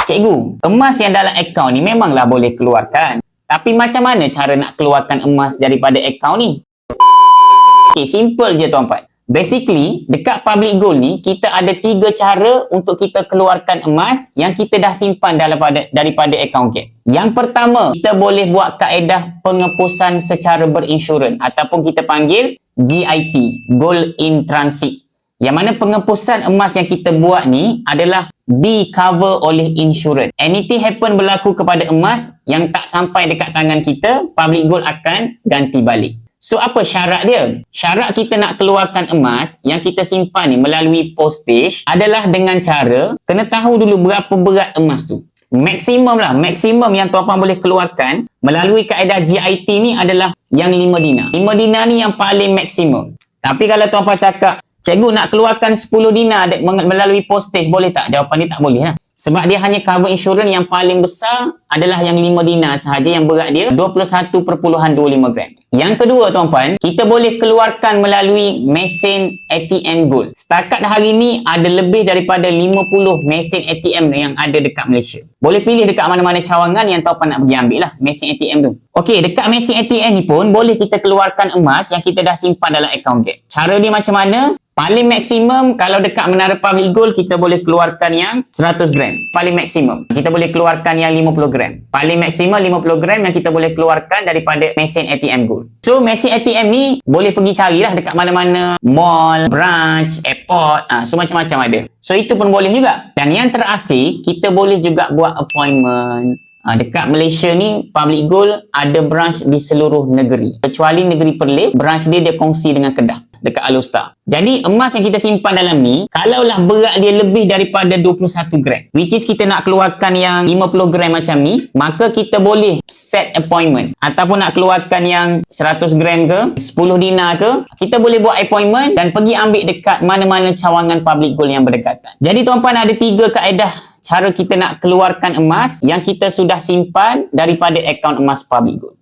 Cikgu, emas yang dalam akaun ni memanglah boleh keluarkan. Tapi macam mana cara nak keluarkan emas daripada akaun ni? Okay, simple je tuan-puan. Basically, dekat public gold ni, kita ada 3 cara untuk kita keluarkan emas yang kita dah simpan daripada akaun gap. Yang pertama, kita boleh buat kaedah pengepusan secara berinsurans ataupun kita panggil GIT, Gold in Transit. Yang mana pengepusan emas yang kita buat ni adalah di-cover oleh insurans. Anything happen berlaku kepada emas yang tak sampai dekat tangan kita, public gold akan ganti balik. So, apa syarat dia? Syarat kita nak keluarkan emas yang kita simpan ni melalui postage adalah dengan cara kena tahu dulu berapa berat emas tu. Maksimum yang tuan-puan boleh keluarkan melalui kaedah GIT ni adalah yang 5 dinar. 5 dinar ni yang paling maksimum. Tapi kalau tuan-puan cakap, cikgu nak keluarkan 10 dinar melalui postage, boleh tak? Jawapan dia tak boleh lah. Sebab dia hanya cover insurans yang paling besar adalah yang 5 dinar sahaja yang berat dia 21.25 gram. Yang kedua tuan-puan, kita boleh keluarkan melalui mesin ATM Gold. Setakat hari ni ada lebih daripada 50 mesin ATM yang ada dekat Malaysia. Boleh pilih dekat mana-mana cawangan yang tuan-puan nak pergi ambil lah mesin ATM tu. Okey, dekat mesin ATM ni pun boleh kita keluarkan emas yang kita dah simpan dalam akaun gap. Cara dia macam mana? Paling maksimum kalau dekat Menara Public Gold kita boleh keluarkan yang 100 gram. Paling maksimum. Kita boleh keluarkan yang 50 gram. Paling maksimum 50 gram yang kita boleh keluarkan daripada mesin ATM Gold. So mesin ATM ni boleh pergi carilah dekat mana-mana mall, branch, airport. So macam-macam ada. So itu pun boleh juga. Dan yang terakhir, kita boleh juga buat appointment. Dekat Malaysia ni, Public Gold ada branch di seluruh negeri. Kecuali negeri Perlis, branch dia kongsi dengan Kedah dekat Alostar. Jadi emas yang kita simpan dalam ni, kalaulah berat dia lebih daripada 21 gram, which is kita nak keluarkan yang 50 gram macam ni, maka kita boleh set appointment. Ataupun nak keluarkan yang 100 gram ke, 10 dinar ke, kita boleh buat appointment dan pergi ambil dekat mana-mana cawangan Public Gold yang berdekatan. Jadi tuan-puan, ada 3 kaedah cara kita nak keluarkan emas yang kita sudah simpan daripada akaun emas Public Gold.